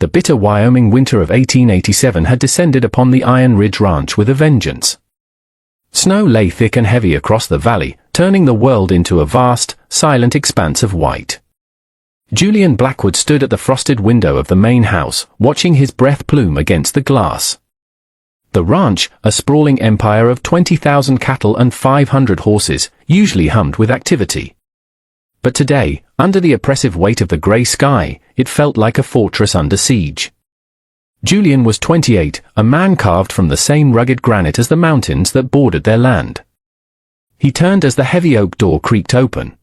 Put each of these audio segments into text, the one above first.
The bitter Wyoming winter of 1887 had descended upon the Iron Ridge Ranch with a vengeance. Snow lay thick and heavy across the valley, turning the world into a vast, silent expanse of white. Julian Blackwood stood at the frosted window of the main house, watching his breath plume against the glass. The ranch, a sprawling empire of 20,000 cattle and 500 horses, usually hummed with activity. But today, under the oppressive weight of the grey sky, it felt like a fortress under siege. Julian was 28, a man carved from the same rugged granite as the mountains that bordered their land. He turned as the heavy oak door creaked open.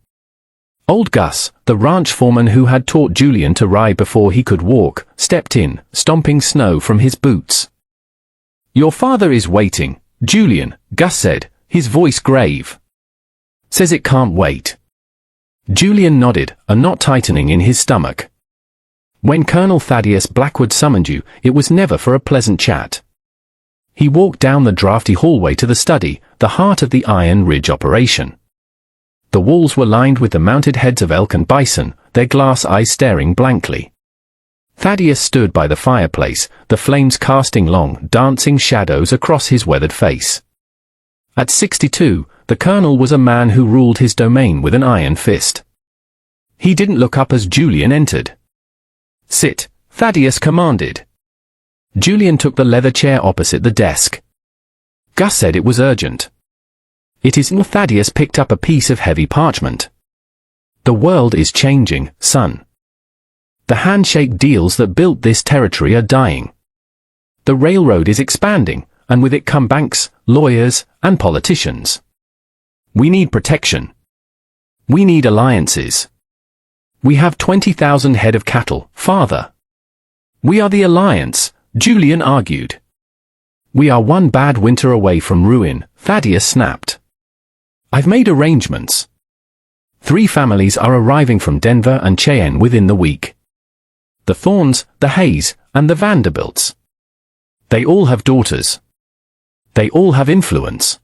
Old Gus, the ranch foreman who had taught Julian to ride before he could walk, stepped in, stomping snow from his boots. "Your father is waiting, Julian," Gus said, his voice grave. "Says it can't wait." Julian nodded, a knot tightening in his stomach. When Colonel Thaddeus Blackwood summoned you, it was never for a pleasant chat. He walked down the drafty hallway to the study, the heart of the Iron Ridge operation. The walls were lined with the mounted heads of elk and bison, their glass eyes staring blankly. Thaddeus stood by the fireplace, the flames casting long, dancing shadows across his weathered face. At 62, the colonel was a man who ruled his domain with an iron fist. He didn't look up as Julian entered. "Sit," Thaddeus commanded. Julian took the leather chair opposite the desk. Gus said it was urgent. "It is." Thaddeus picked up a piece of heavy parchment. "The world is changing, son. The handshake deals that built this territory are dying. The railroad is expanding, and with it come banks, lawyers, and politicians. We need protection. We need alliances. We have 20,000 head of cattle, father. We are the alliance," Julian argued. "We are one bad winter away from ruin," Thaddeus snapped. "I've made arrangements. 3 families are arriving from Denver and Cheyenne within the week. The Thorns, the Hayes, and the Vanderbilts. They all have daughters. They all have influence."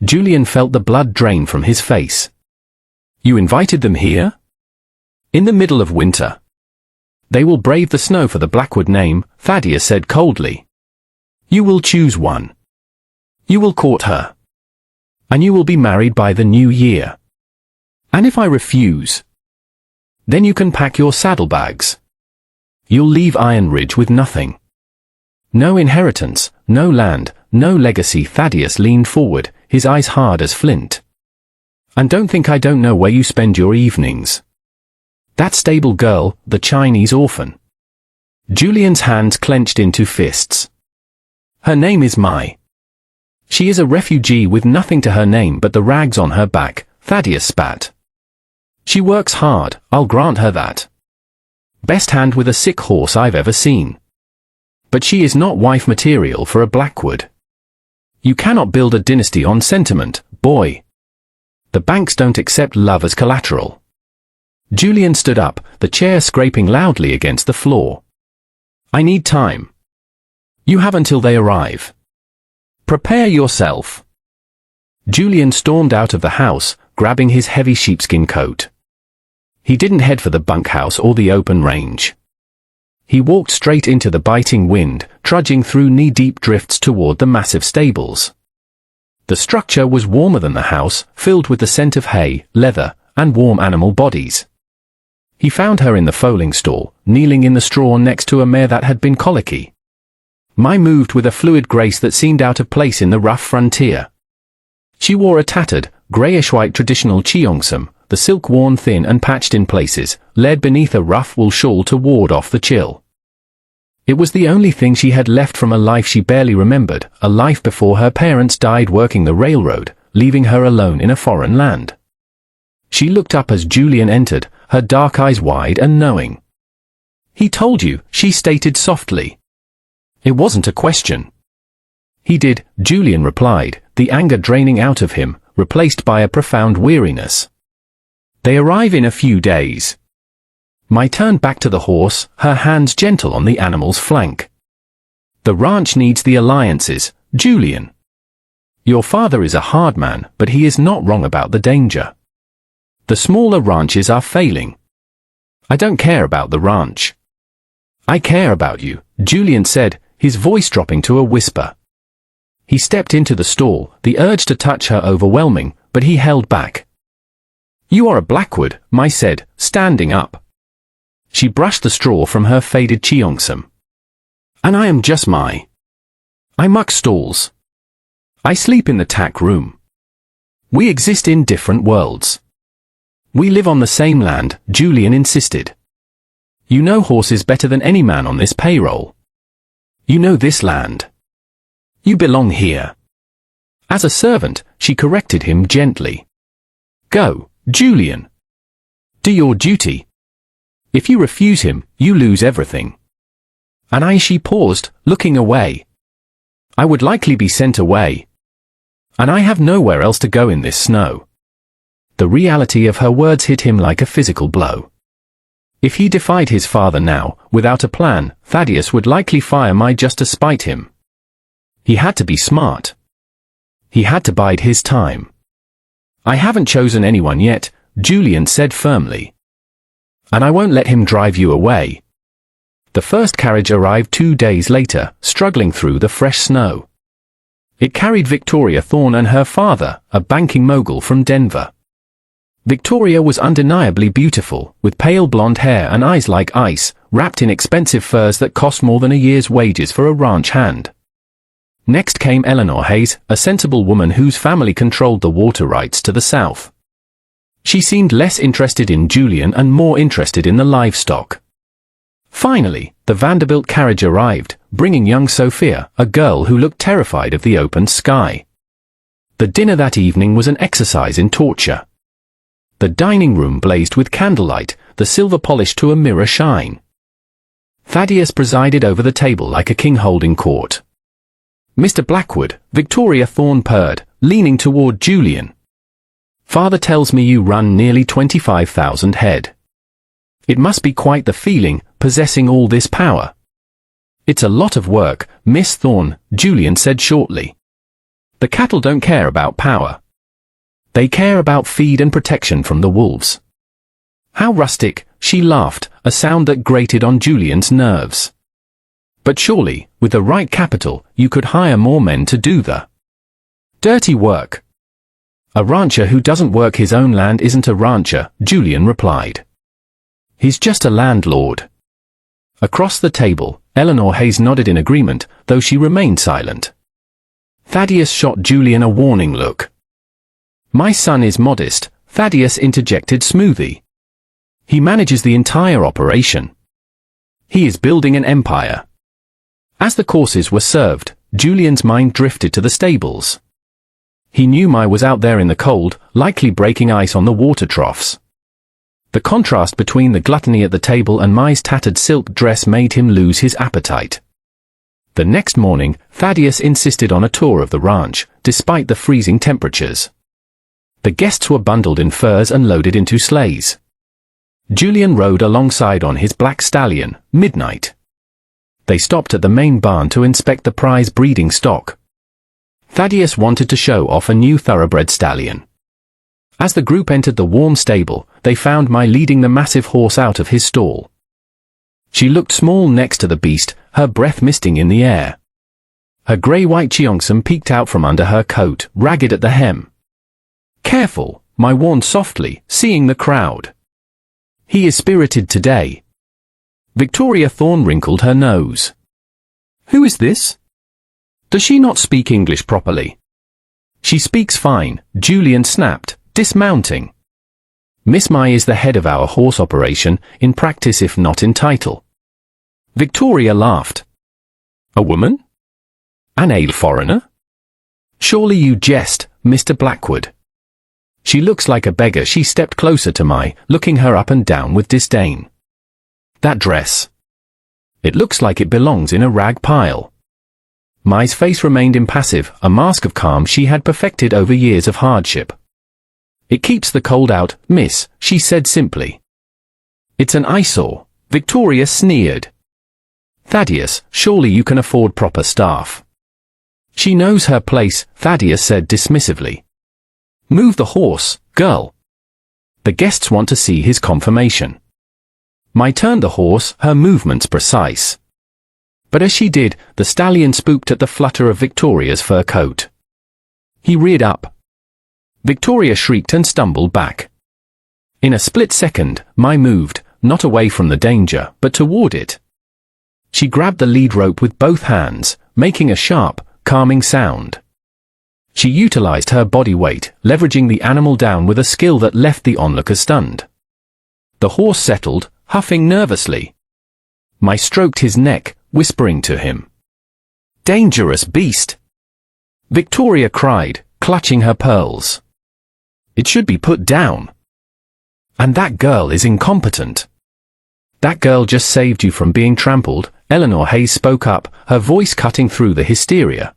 Julian felt the blood drain from his face. "You invited them here? In the middle of winter? They will brave the snow for the Blackwood name," Thaddeus said coldly. "You will choose one. You will court her. And you will be married by the new year. And if I refuse, then you can pack your saddlebags. You'll leave Iron Ridge with nothing. No inheritance, no land, no legacy." Thaddeus leaned forward, his eyes hard as flint. "And don't think I don't know where you spend your evenings. That stable girl, the Chinese orphan." Julian's hands clenched into fists. "Her name is Mai. She is a refugee with nothing to her name but the rags on her back," Thaddeus spat. "She works hard, I'll grant her that. Best hand with a sick horse I've ever seen. But she is not wife material for a Blackwood. You cannot build a dynasty on sentiment, boy. The banks don't accept love as collateral." Julian stood up, the chair scraping loudly against the floor. "I need time. You have until they arrive. Prepare yourself." Julian stormed out of the house, grabbing his heavy sheepskin coat. He didn't head for the bunkhouse or the open range. He walked straight into the biting wind, trudging through knee-deep drifts toward the massive stables. The structure was warmer than the house, filled with the scent of hay, leather, and warm animal bodies. He found her in the foaling stall, kneeling in the straw next to a mare that had been colicky. Mai moved with a fluid grace that seemed out of place in the rough frontier. She wore a tattered, greyish-white traditional cheongsam, the silk worn thin and patched in places, laid beneath a rough wool shawl to ward off the chill. It was the only thing she had left from a life she barely remembered, a life before her parents died working the railroad, leaving her alone in a foreign land. She looked up as Julian entered, her dark eyes wide and knowing. "He told you," she stated softly. "It wasn't a question." "He did," Julian replied, the anger draining out of him, replaced by a profound weariness. "They arrive in a few days." Mai turned back to the horse, her hands gentle on the animal's flank. "The ranch needs the alliances, Julian. Your father is a hard man, but he is not wrong about the danger. The smaller ranches are failing. I don't care about the ranch. I care about you, Julian said, his voice dropping to a whisper. He stepped into the stall, the urge to touch her overwhelming, but he held back. You are a Blackwood, Mai said, standing up. She brushed the straw from her faded cheongsam. And I am just Mai. I muck stalls. I sleep in the tack room. We exist in different worlds. We live on the same land, Julian insisted. You know horses better than any man on this payroll. You know this land. You belong here. As a servant, she corrected him gently. Go, Julian. Do your duty. If you refuse him, you lose everything. And she paused, looking away. I would likely be sent away. And I have nowhere else to go in this snow. The reality of her words hit him like a physical blow. If he defied his father now, without a plan, Thaddeus would likely fire Mai just to spite him. He had to be smart. He had to bide his time. I haven't chosen anyone yet, Julian said firmly. And I won't let him drive you away. The first carriage arrived 2 days later, struggling through the fresh snow. It carried Victoria Thorne and her father, a banking mogul from Denver. Victoria was undeniably beautiful, with pale blonde hair and eyes like ice, wrapped in expensive furs that cost more than a year's wages for a ranch hand. Next came Eleanor Hayes, a sensible woman whose family controlled the water rights to the south. She seemed less interested in Julian and more interested in the livestock. Finally, the Vanderbilt carriage arrived, bringing young Sophia, a girl who looked terrified of the open sky. The dinner that evening was an exercise in torture. The dining room blazed with candlelight, the silver polished to a mirror shine. Thaddeus presided over the table like a king holding court. Mr. Blackwood, Victoria Thorne purred, leaning toward Julian. Father tells me you run nearly 25,000 head. It must be quite the feeling, possessing all this power. It's a lot of work, Miss Thorne, Julian said shortly. The cattle don't care about power. They care about feed and protection from the wolves. How rustic, she laughed, a sound that grated on Julian's nerves. But surely, with the right capital, you could hire more men to do the dirty work. A rancher who doesn't work his own land isn't a rancher, Julian replied. He's just a landlord. Across the table, Eleanor Hayes nodded in agreement, though she remained silent. Thaddeus shot Julian a warning look. My son is modest, Thaddeus interjected smoothly. He manages the entire operation. He is building an empire. As the courses were served, Julian's mind drifted to the stables. He knew Mai was out there in the cold, likely breaking ice on the water troughs. The contrast between the gluttony at the table and Mai's tattered silk dress made him lose his appetite. The next morning, Thaddeus insisted on a tour of the ranch, despite the freezing temperatures. The guests were bundled in furs and loaded into sleighs. Julian rode alongside on his black stallion, Midnight. They stopped at the main barn to inspect the prize breeding stock. Thaddeus wanted to show off a new thoroughbred stallion. As the group entered the warm stable, they found Mai leading the massive horse out of his stall. She looked small next to the beast, her breath misting in the air. Her grey-white cheongsam peeked out from under her coat, ragged at the hem. Careful, Mai warned softly, seeing the crowd. He is spirited today. Victoria Thorne wrinkled her nose. Who is this? Does she not speak English properly? She speaks fine, Julian snapped, dismounting. Miss Mai is the head of our horse operation, in practice if not in title. Victoria laughed. A woman? An ale foreigner? Surely you jest, Mr. Blackwood. She looks like a beggar. She stepped closer to Mai, looking her up and down with disdain. That dress. It looks like it belongs in a rag pile. Mai's face remained impassive, a mask of calm she had perfected over years of hardship. It keeps the cold out, miss, she said simply. It's an eyesore, Victoria sneered. Thaddeus, surely you can afford proper staff. She knows her place, Thaddeus said dismissively. Move the horse, girl. The guests want to see his confirmation. My turned the horse, her movements precise. But as she did, the stallion spooked at the flutter of Victoria's fur coat. He reared up. Victoria shrieked and stumbled back. In a split second, my moved, not away from the danger, but toward it. She grabbed the lead rope with both hands, making a sharp, calming sound. She utilized her body weight, leveraging the animal down with a skill that left the onlookers stunned. The horse settled, huffing nervously. My stroked his neck, whispering to him. "Dangerous beast!" Victoria cried, clutching her pearls. "It should be put down. And that girl is incompetent." "That girl just saved you from being trampled," Eleanor Hayes spoke up, her voice cutting through the hysteria.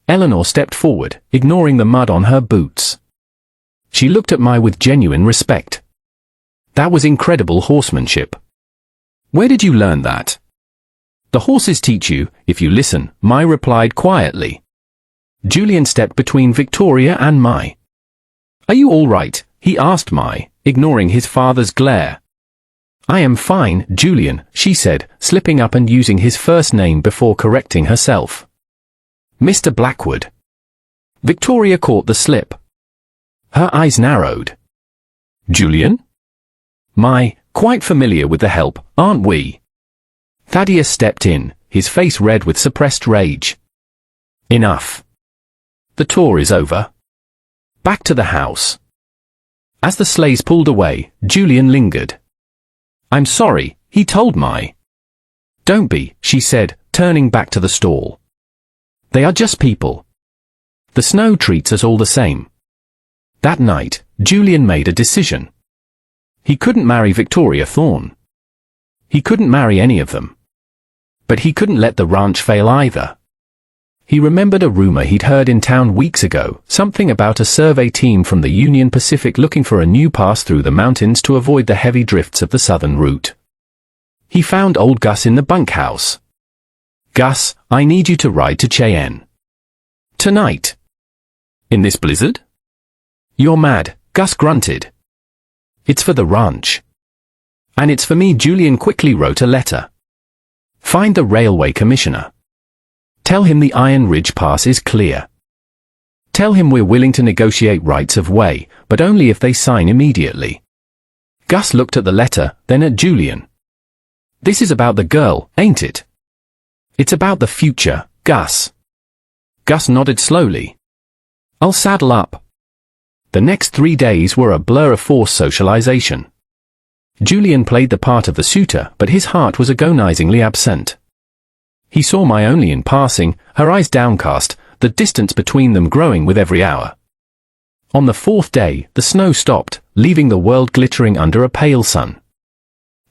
Eleanor stepped forward, ignoring the mud on her boots. She looked at Mai with genuine respect. "That was incredible horsemanship. Where did you learn that?" "The horses teach you, if you listen," Mai replied quietly. Julian stepped between Victoria and Mai. "Are you all right?" he asked Mai, ignoring his father's glare. "I am fine, Julian," she said, slipping up and using his first name before correcting herself. "Mr. Blackwood." Victoria caught the slip. Her eyes narrowed. "Julian?" "Mai, quite familiar with the help, aren't we?" Thaddeus stepped in, his face red with suppressed rage. "Enough. The tour is over. Back to the house." As the sleighs pulled away, Julian lingered. "I'm sorry," he told Mai. "Don't be," she said, turning back to the stall. "They are just people. The snow treats us all the same." That night, Julian made a decision. He couldn't marry Victoria Thorne. He couldn't marry any of them. But he couldn't let the ranch fail either. He remembered a rumor he'd heard in town weeks ago, something about a survey team from the Union Pacific looking for a new pass through the mountains to avoid the heavy drifts of the southern route. He found old Gus in the bunkhouse. "Gus, I need you to ride to Cheyenne. Tonight." "In this blizzard?" "You're mad," Gus grunted. "It's for the ranch. And it's for me." Julian quickly wrote a letter. "Find the railway commissioner. Tell him the Iron Ridge Pass is clear. Tell him we're willing to negotiate rights of way, but only if they sign immediately." Gus looked at the letter, then at Julian. "This is about the girl, ain't it?" "It's about the future, Gus." Gus nodded slowly. "I'll saddle up." The next 3 days were a blur of forced socialization. Julian played the part of the suitor, but his heart was agonizingly absent. He saw Mai only in passing, her eyes downcast, the distance between them growing with every hour. On the 4th day, the snow stopped, leaving the world glittering under a pale sun.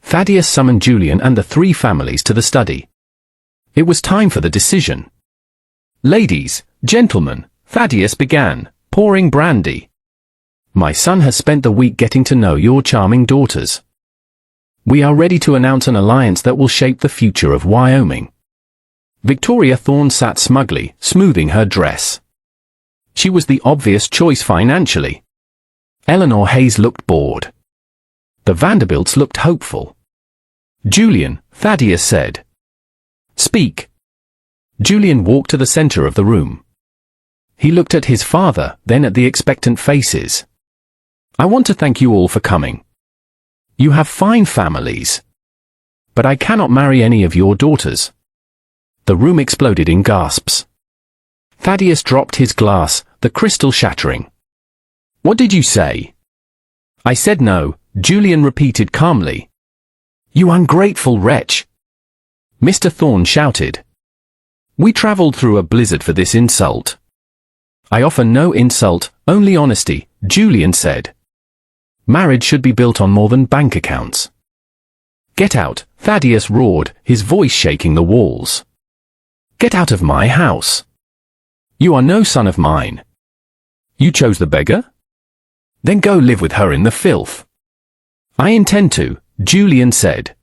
Thaddeus summoned Julian and the 3 families to the study. It was time for the decision. "Ladies, gentlemen," Thaddeus began, pouring brandy. "My son has spent the week getting to know your charming daughters. We are ready to announce an alliance that will shape the future of Wyoming." Victoria Thorne sat smugly, smoothing her dress. She was the obvious choice financially. Eleanor Hayes looked bored. The Vanderbilts looked hopeful. "Julian," Thaddeus said. "Speak." Julian walked to the center of the room. He looked at his father, then at the expectant faces. "I want to thank you all for coming. You have fine families. But I cannot marry any of your daughters." The room exploded in gasps. Thaddeus dropped his glass, the crystal shattering. "What did you say?" "I said no," Julian repeated calmly. "You ungrateful wretch!" Mr. Thorne shouted. "We traveled through a blizzard for this insult." "I offer no insult, only honesty," Julian said. "Marriage should be built on more than bank accounts." "Get out," Thaddeus roared, his voice shaking the walls. "Get out of my house. You are no son of mine. You chose the beggar? Then go live with her in the filth." "I intend to," Julian said.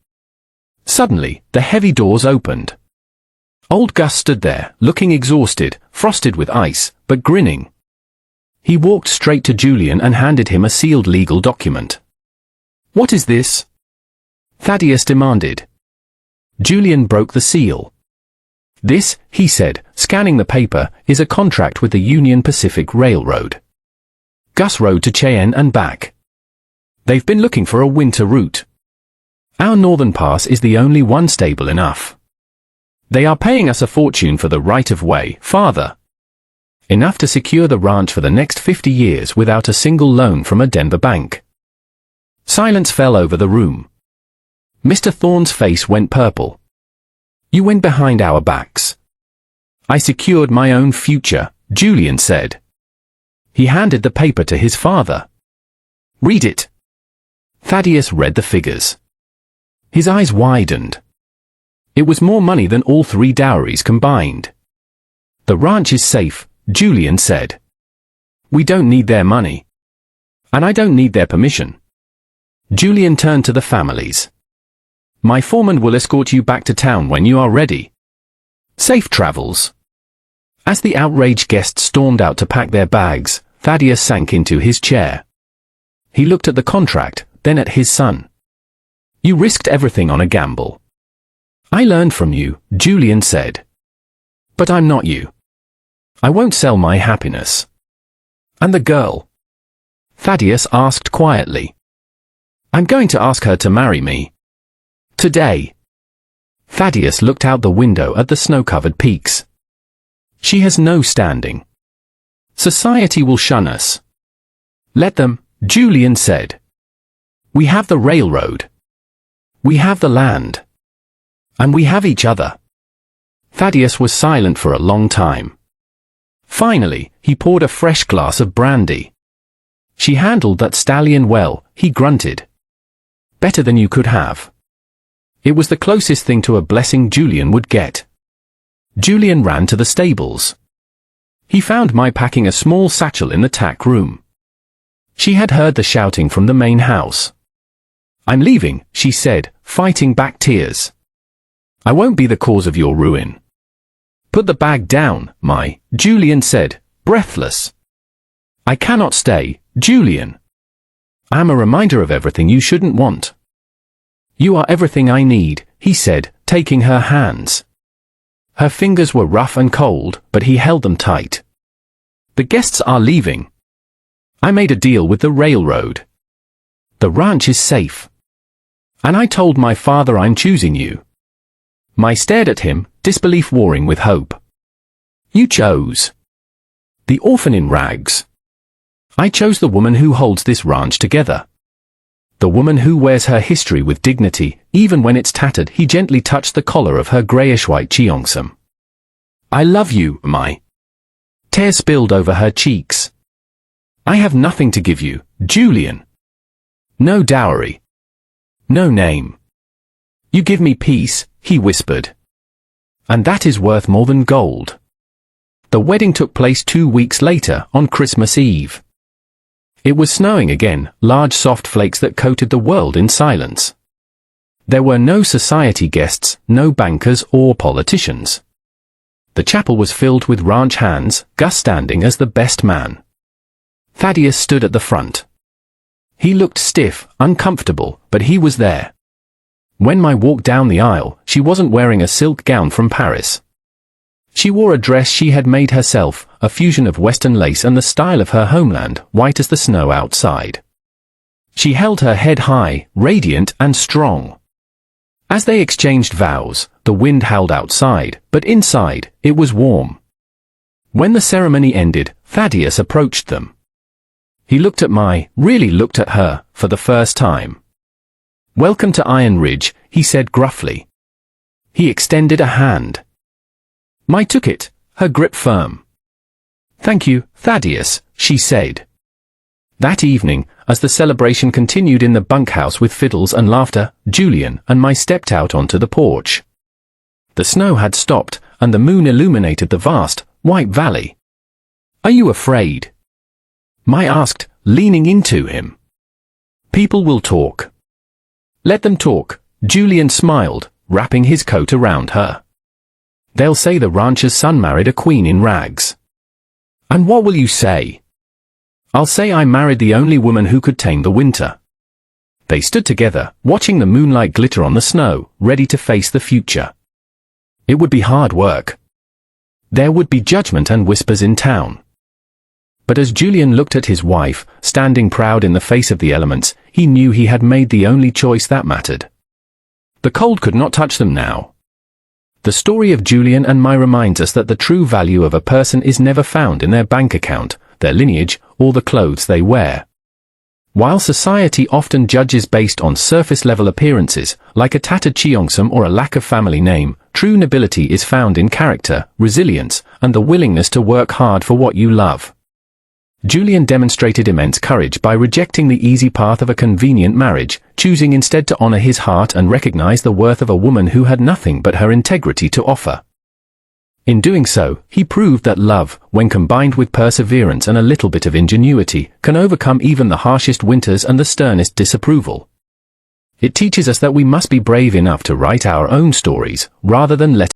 Suddenly, the heavy doors opened. Old Gus stood there, looking exhausted, frosted with ice, but grinning. He walked straight to Julian and handed him a sealed legal document. "What is this?" Thaddeus demanded. Julian broke the seal. This, he said, scanning the paper, is a contract with the Union Pacific Railroad. Gus rode to Cheyenne and back. They've been looking for a winter route. Our northern pass is the only one stable enough. They are paying us a fortune for the right-of-way, father. Enough to secure the ranch for the next 50 years without a single loan from a Denver bank. Silence fell over the room. Mr. Thorne's face went purple. You went behind our backs. I secured my own future, Julian said. He handed the paper to his father. Read it. Thaddeus read the figures. His eyes widened. It was more money than all 3 dowries combined. The ranch is safe, Julian said. We don't need their money. And I don't need their permission. Julian turned to the families. My foreman will escort you back to town when you are ready. Safe travels. As the outraged guests stormed out to pack their bags, Thaddeus sank into his chair. He looked at the contract, then at his son. You risked everything on a gamble. I learned from you, Julian said. But I'm not you. I won't sell my happiness. And the girl? Thaddeus asked quietly. I'm going to ask her to marry me. Today. Thaddeus looked out the window at the snow-covered peaks. She has no standing. Society will shun us. Let them, Julian said. We have the railroad. We have the land. And we have each other. Thaddeus was silent for a long time. Finally, he poured a fresh glass of brandy. She handled that stallion well, he grunted. Better than you could have. It was the closest thing to a blessing Julian would get. Julian ran to the stables. He found Mai packing a small satchel in the tack room. She had heard the shouting from the main house. I'm leaving, she said, fighting back tears. I won't be the cause of your ruin. Put the bag down, Mai, Julian said, breathless. I cannot stay, Julian. I am a reminder of everything you shouldn't want. You are everything I need, he said, taking her hands. Her fingers were rough and cold, but he held them tight. The guests are leaving. I made a deal with the railroad. The ranch is safe. And I told my father I'm choosing you. Mai stared at him, disbelief warring with hope. You chose. The orphan in rags. I chose the woman who holds this ranch together. The woman who wears her history with dignity, even when it's tattered. He gently touched the collar of her grayish-white cheongsam. I love you, Mai. Tears spilled over her cheeks. I have nothing to give you, Julian. No dowry. No name. You give me peace, he whispered. And that is worth more than gold. The wedding took place 2 weeks later, on Christmas Eve. It was snowing again, large soft flakes that coated the world in silence. There were no society guests, no bankers or politicians. The chapel was filled with ranch hands, Gus standing as the best man. Thaddeus stood at the front. He looked stiff, uncomfortable, but he was there. When Mai walked down the aisle, she wasn't wearing a silk gown from Paris. She wore a dress she had made herself, a fusion of Western lace and the style of her homeland, white as the snow outside. She held her head high, radiant and strong. As they exchanged vows, the wind howled outside, but inside, it was warm. When the ceremony ended, Thaddeus approached them. He looked at Mai, really looked at her, for the first time. Welcome to Iron Ridge, he said gruffly. He extended a hand. Mai took it, her grip firm. Thank you, Thaddeus, she said. That evening, as the celebration continued in the bunkhouse with fiddles and laughter, Julian and Mai stepped out onto the porch. The snow had stopped, and the moon illuminated the vast, white valley. Are you afraid? Mai asked, leaning into him. People will talk. Let them talk, Julian smiled, wrapping his coat around her. They'll say the rancher's son married a queen in rags. And what will you say? I'll say I married the only woman who could tame the winter. They stood together, watching the moonlight glitter on the snow, ready to face the future. It would be hard work. There would be judgment and whispers in town. But as Julian looked at his wife, standing proud in the face of the elements, he knew he had made the only choice that mattered. The cold could not touch them now. The story of Julian and Mai reminds us that the true value of a person is never found in their bank account, their lineage, or the clothes they wear. While society often judges based on surface-level appearances, like a tattered cheongsam or a lack of family name, true nobility is found in character, resilience, and the willingness to work hard for what you love. Julian demonstrated immense courage by rejecting the easy path of a convenient marriage, choosing instead to honor his heart and recognize the worth of a woman who had nothing but her integrity to offer. In doing so, he proved that love, when combined with perseverance and a little bit of ingenuity, can overcome even the harshest winters and the sternest disapproval. It teaches us that we must be brave enough to write our own stories, rather than let